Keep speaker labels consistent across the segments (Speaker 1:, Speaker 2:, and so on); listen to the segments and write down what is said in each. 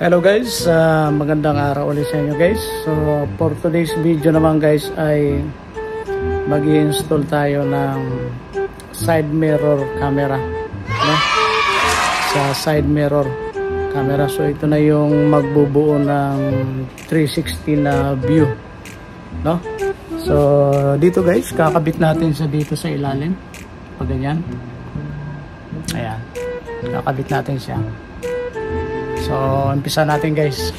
Speaker 1: Hello guys, magandang araw ulit sa inyo guys. So for today's video naman guys ay mag-i-install tayo ng side mirror camera, no? Sa side mirror camera. So ito na yung magbubuo ng 360 na view, no? So dito guys, kakabit natin sa dito sa ilalim, pag ganyan. Ayan, kakabit natin siya. So, umpisa natin guys.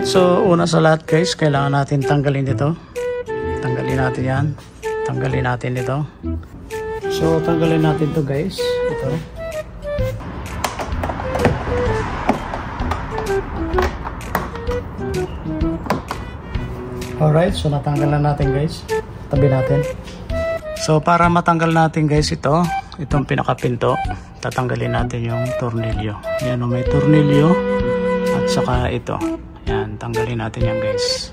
Speaker 1: So, una sa lahat guys, kailangan natin tanggalin ito. Tanggalin natin yan. Tanggalin natin ito. So, tanggalin natin ito guys. Ito. Alright, so natanggal na natin guys. Tabi natin. So, para matanggal natin guys itong pinakapinto, tatanggalin natin yung tornilyo. Yan, may tornilyo at saka ito. Yan, tanggalin natin yan guys.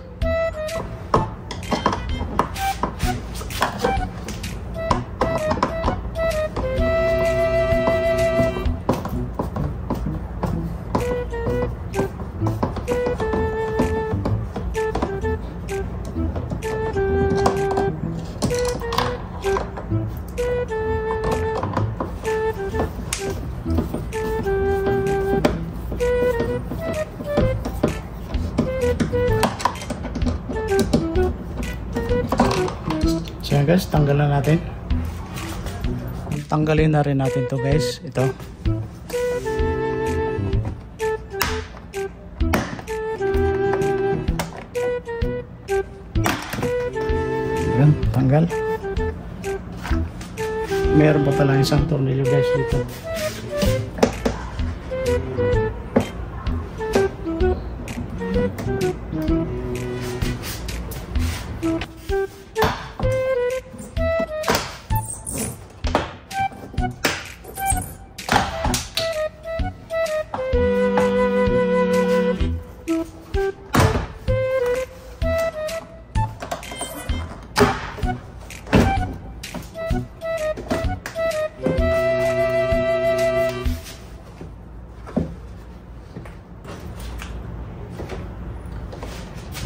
Speaker 1: So guys, tanggalan natin. Tanggalin na rin natin to guys. Ito. Ayan, tanggal. Meron pa pala isang tornilyo guys dito.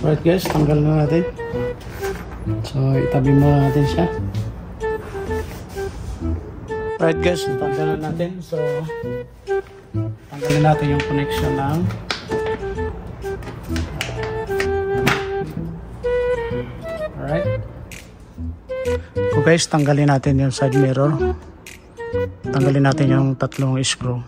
Speaker 1: Right guys, tanggal na natin. So itabi muna natin siya. Right guys, tanggal na natin. So tanggalin natin yung connection ng alright. So guys, tanggalin natin yung side mirror. Tanggalin natin yung tatlong screw.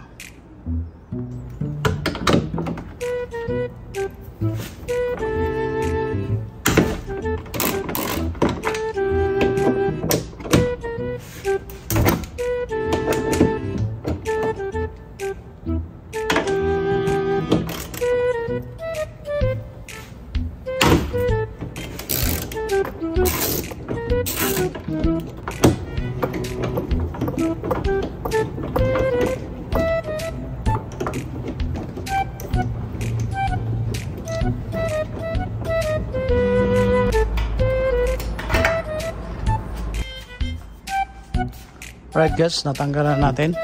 Speaker 1: Right guys, natanggalan natin.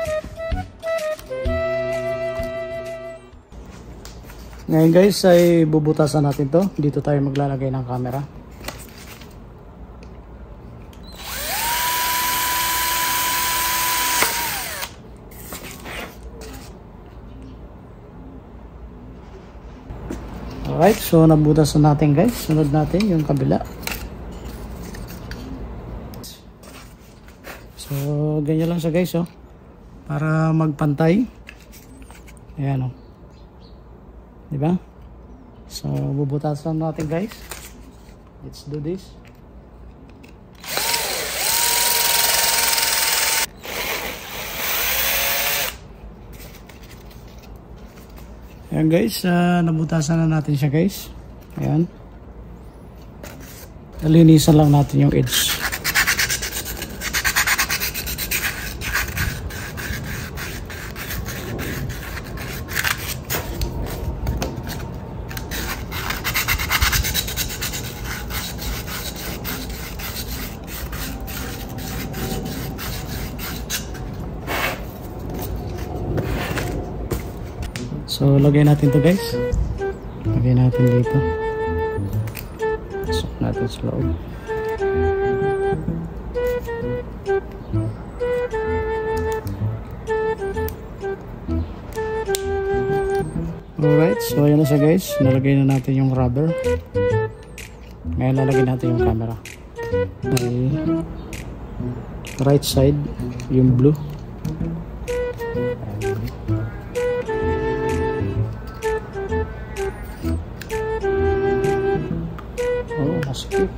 Speaker 1: Ngayon guys ay bubutasan natin to. Dito tayo maglalagay ng camera. Alright, so nabutasan natin guys. Sunod natin yung kabila. So, ganyan lang siya guys, oh. Para magpantay. Ayan, oh. Diba? So, bubutasan natin guys. Let's do this. Ayan guys, nabutasan na natin siya guys. Ayan. Nalinisan lang natin yung edge. So lagay natin to guys. Lagay natin dito. Pasok natin sa loob. Alright, so ayan na siya guys. Nalagay na natin yung rubber. Ngayon lalagay natin yung camera. Ay, right side, yung blue. Oh, masikip.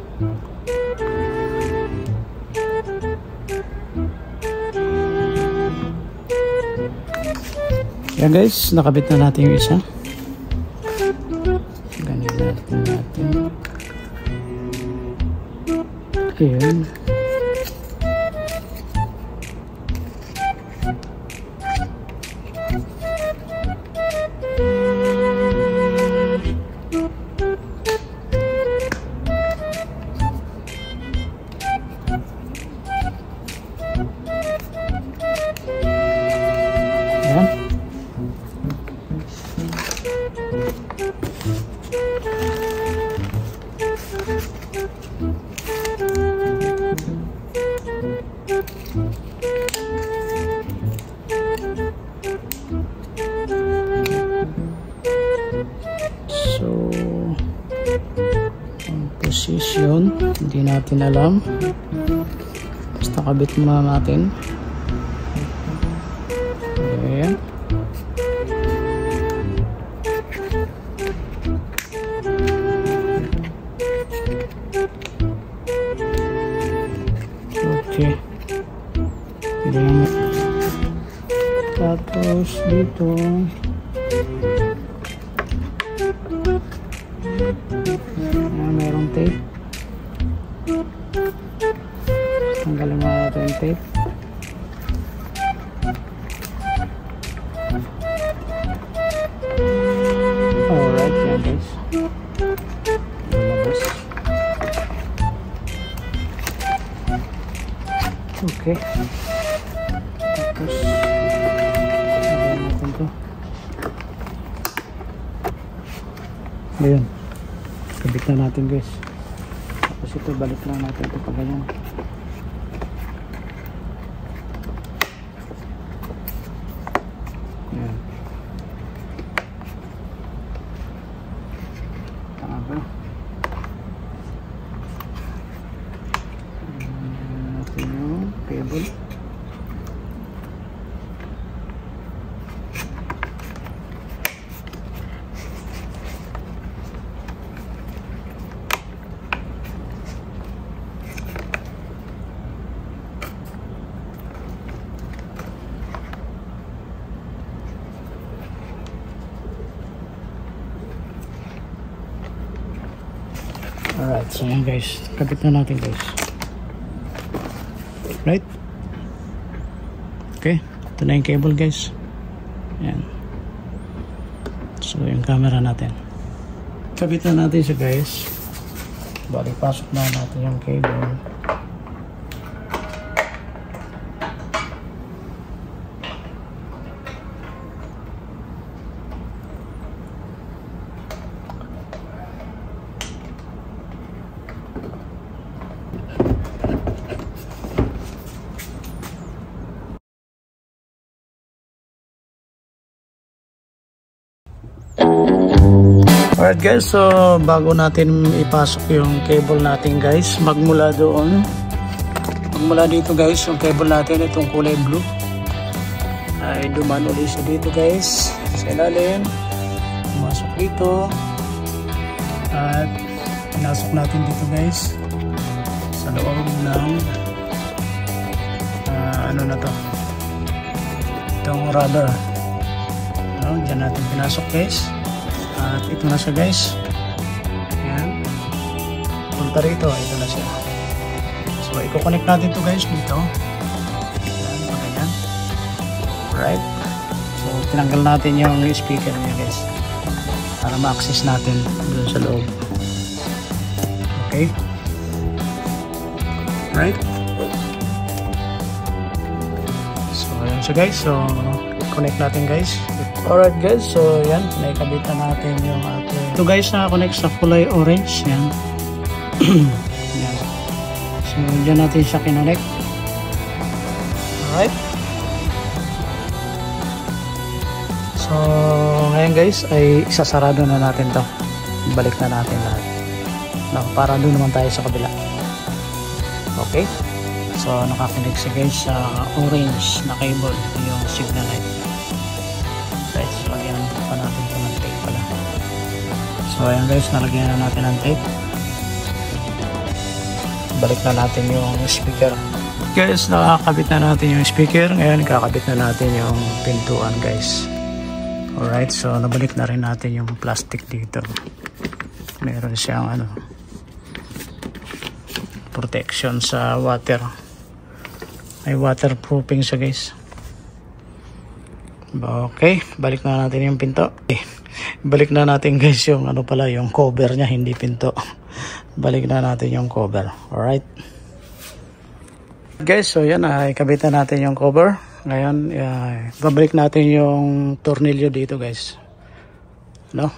Speaker 1: Yan guys, nakabit na natin yung isa. Ganyan natin. Ayan. Ayan. So, ang position, hindi natin alam. Basta kabit muna natin. Ayan. Okay. Ayan. Tapos dito. Mayroong tape. Tanggalin mo natin yung tape. Alright, yan guys. Lumabas. Okay. Tapos lagyan natin to. Ayun. Kabit na natin guys. Tapos ito balik lang natin ito pag ganyan. Ayan. Tama ba? Natin yung cable. Alright, so yan guys, kabit na natin guys. Right? Okay, ito na yung cable guys. Yan. So yung camera natin. Kabit na natin siya guys. Bali, pasok na natin yung cable. Alright guys, so bago natin ipasok yung cable natin guys, magmula dito guys, yung cable natin, itong kulay blue ay dumaan ulit siya dito guys sa ilalim, pumasok dito at pinasok natin dito guys sa loob ng ano na to, itong rubber. Diyan natin pinasok guys. At ito na siya guys. Ayan. Punta rito. Ito na siya. So, i-connect natin to guys dito. Ayan. Ayan. Right. So, tinanggal natin yung speaker niya guys. Para ma-access natin doon sa loob. Okay. Right. So, ayan siya guys. So, connect natin guys. Alright guys, so yan, naikabit na natin yung ating. Ito guys, nakakonect sa kulay orange. Yan. Yan. So dyan natin siya kinonect. Alright. So ngayon guys, ay isasarado na natin to. Balik na natin lahat. No, para doon naman tayo sa kabila. Okay. So nakakonect siya guys sa orange na cable, yung signal light. Right, so lagyan pa natin ito ng tape pala. So ayan guys, nalagyan na natin ng tape. Balik na natin yung speaker. Guys, nakakabit na natin yung speaker. Ngayon kakabit na natin yung pintuan guys. Alright, so nabalik na rin natin yung plastic dito. Meron siyang protection sa water. May waterproofing siya guys. Okay, balik na natin yung pinto. Balik na natin guys yung pala, yung cover niya, hindi pinto. Balik na natin yung cover. Alright guys, so yan, ikabit na natin yung cover. Ngayon, babalik natin yung tornilyo dito guys, no?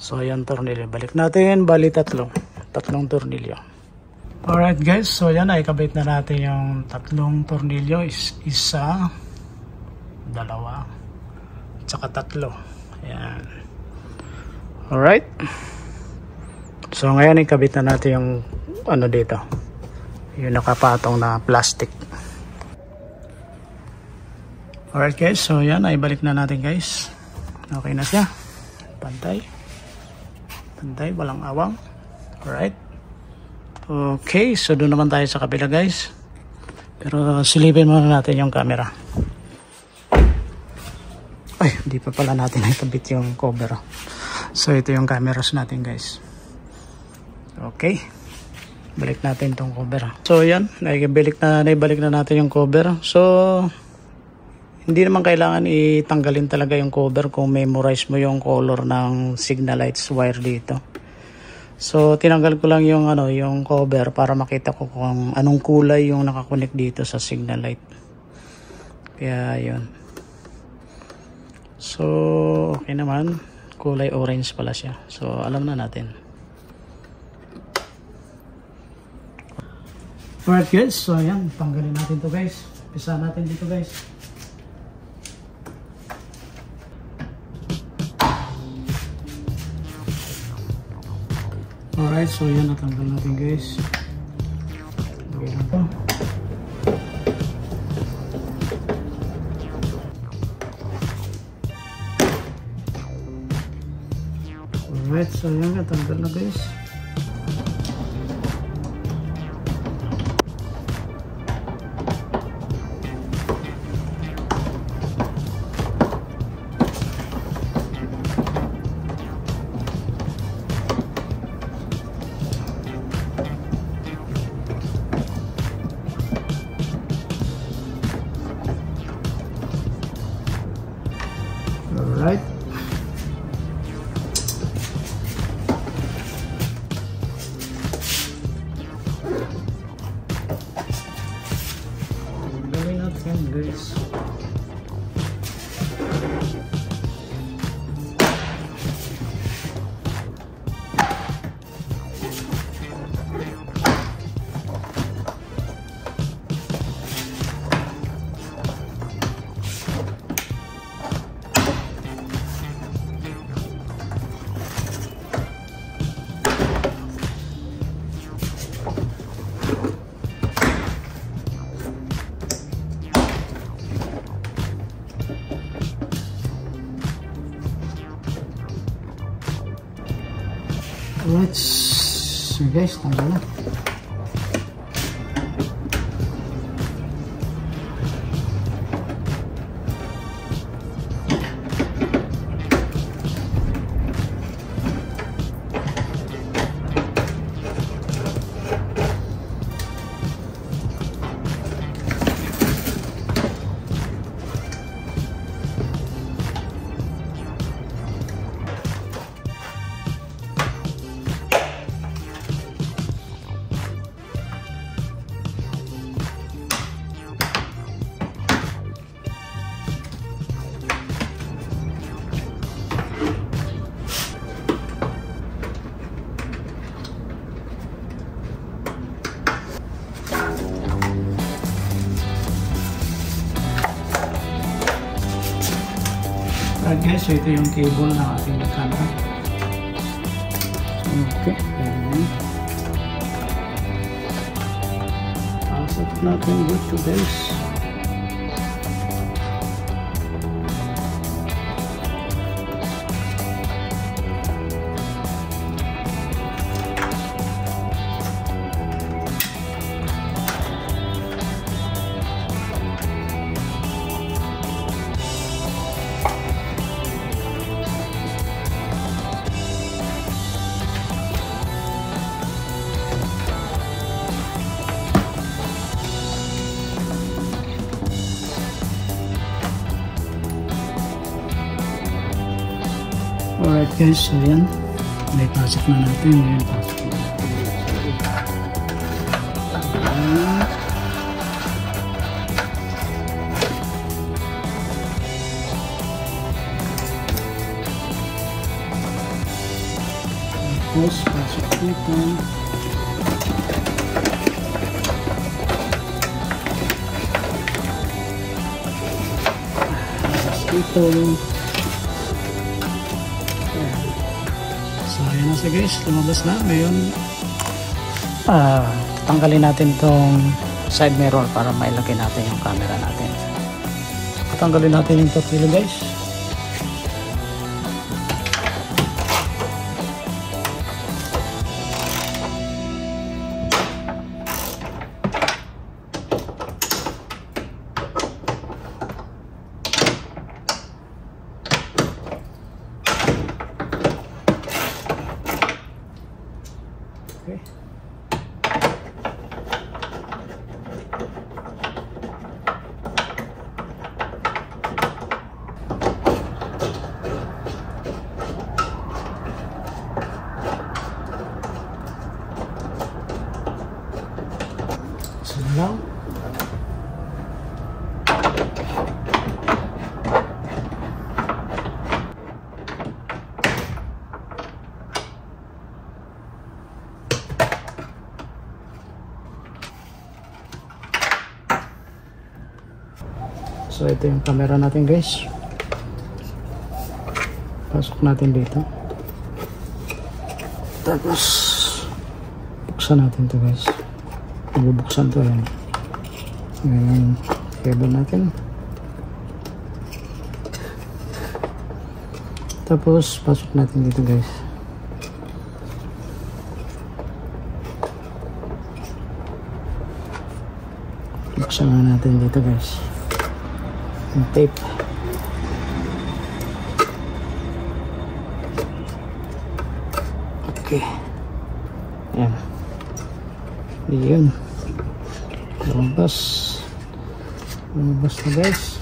Speaker 1: So yan, tornilyo, balik natin. Bali tatlong tornilyo. Alright guys, so yan, ikabit na natin yung tatlong tornilyo. Isa, dalawa, tsaka tatlo. Ayan. Alright. So ngayon ikabit na natin yung dito, yung nakapatong na plastic. Alright guys, so yan, ay balik na natin guys. Okay na siya. Pantay, walang awang. Alright. Okay, so doon naman tayo sa kabila guys. Pero silipin muna natin yung camera. Ay, hindi pa pala natin nakabit yung cover. So ito yung cameras natin guys. Okay, balik natin tong cover. So yan, naibalik na natin yung cover. So hindi naman kailangan itanggalin talaga yung cover kung memorize mo yung color ng signal lights wire dito. So tinanggal ko lang yung yung cover para makita ko kung anong kulay yung nakakonect dito sa signal light. Kaya yun. So okay naman, kulay orange pala siya. So alam na natin. Alright guys, so ayan, tanggalin natin to guys. Pisa natin dito guys. Alright, so yan, natanggal natin guys. Okay lang to. Alright, so yan, natanggal na guys. Alright. Gawin natin guys. Alright, so guys, tanggal na. guys, so ito yung cable ng ating camera. Okay. Pasok natin dito guys. Alright guys, so yan. May pasok na natin. May pasok na natin. Tapos, pasok dito. Pasok dito. So ayan na siya guys, lumabas na. Ngayon tanggalin natin tong side mirror para mailagay natin yung camera natin. Tanggalin natin yung tornilyo guys. Okay. So now, so ito yung camera natin guys. Pasok natin dito. Tapos buksan natin to guys. Bubuksan to yan. Yung cable natin. Tapos pasok natin dito guys. Buksan na natin dito guys. Yung tape. Okay. Ayan. Ayan. Lumabas. Lumabas na guys.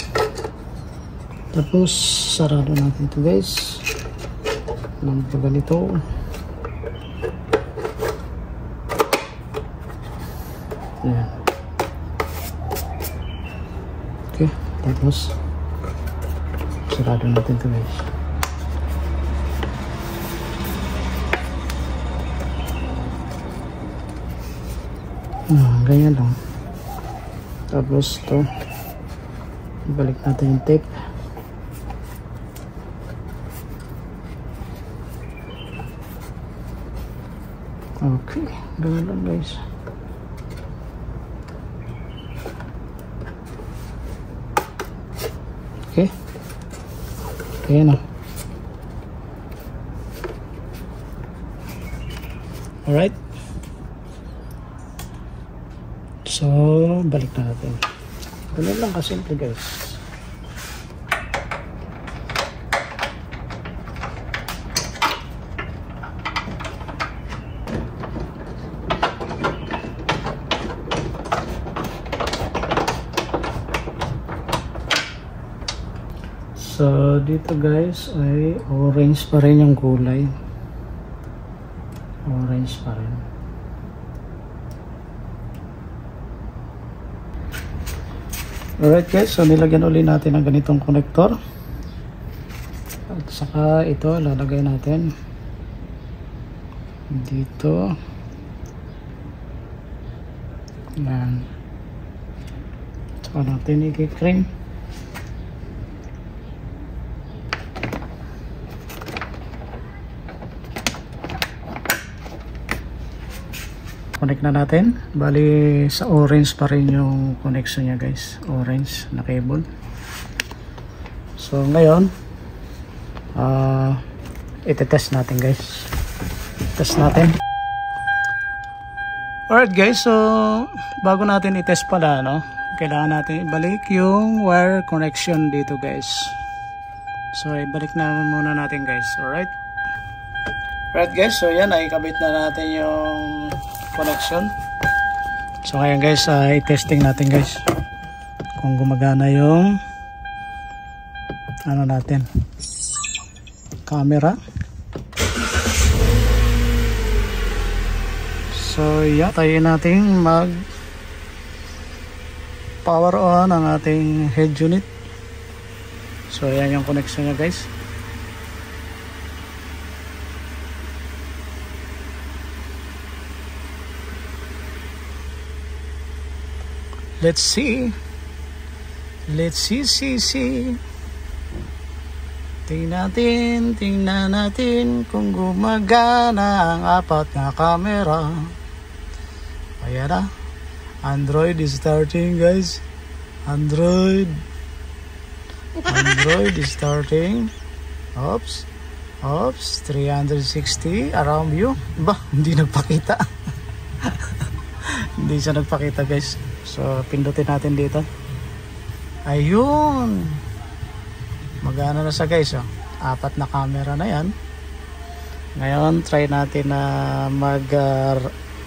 Speaker 1: Tapos sarado natin ito guys. Nang ganito. Ayan. Okay. Tapos sarado natin ito guys. Ganyan lang. Tapos ito ibalik natin yung tape. Okay, ganyan lang guys. Okay. Ayan na. Alright. So, balik na natin. Ganun lang kasimple guys. So, dito guys ay orange pa rin yung kulay. Orange pa rin. Alright guys, so nilagyan ulit natin ang ganitong connector. At saka ito, lalagay natin dito. Yan. Saka natin i-cream. connect na natin. Bali sa orange pa rin yung connection niya guys, orange na cable. So ngayon itetest natin guys, test natin. Alright guys, so bago natin itest pala, no, kailangan natin ibalik yung wire connection dito guys. So ibalik na muna natin guys. Alright guys, so yan, ay ikabit na natin yung connection. So ngayon guys, i-testing natin guys kung gumagana yung ano natin, camera. So yan, tayo natin mag power on ang ating head unit. So yan yung connection niya guys. Let's see. Tingnan natin kung gumagana ang apat na camera. Ayan na. Android is starting guys. Android is starting. Oops. 360 around view. Ba, hindi nagpakita. Hindi siya nagpakita guys. So pindutin natin dito. Ayun, magana na siya guys, oh. Apat na camera na yan. Ngayon try natin na mag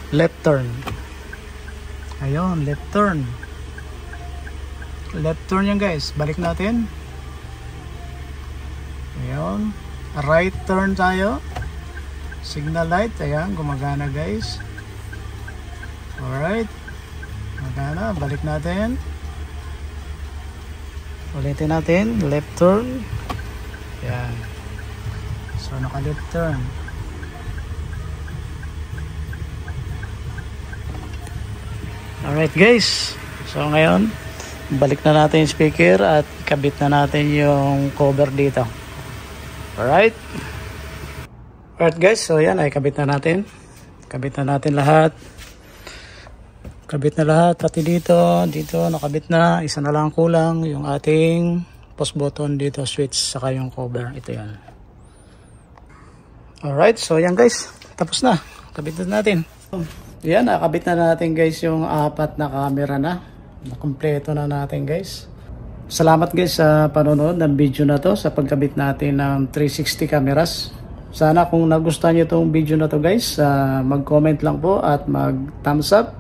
Speaker 1: left turn. Ayun, left turn yan guys. Balik natin. Ayun, right turn tayo. Signal light, ayan, gumagana guys. Alright, magana, balik natin. Ulitin natin, left turn. Yan. So naka left turn. Alright guys, so ngayon balik na natin yung speaker at kabit na natin yung cover dito. Alright guys, so yan, ay kabit na natin lahat. Kabit na lahat, pati dito nakabit na. Isa na lang kulang, yung ating post button dito, switch, saka yung cover. Ito yan. Alright, so yan guys, tapos na. Kabit na natin. Yan, nakabit na natin guys yung apat na camera na. Nakompleto na natin guys. Salamat guys sa panonood ng video na to, sa pagkabit natin ng 360 cameras. Sana kung nagustuhan nyo itong video na to guys, mag-comment lang po at mag-thumbs up,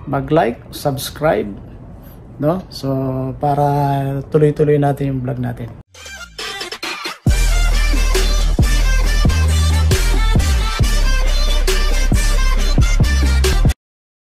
Speaker 1: mag-like, subscribe, no? So para tuloy-tuloy natin yung vlog natin.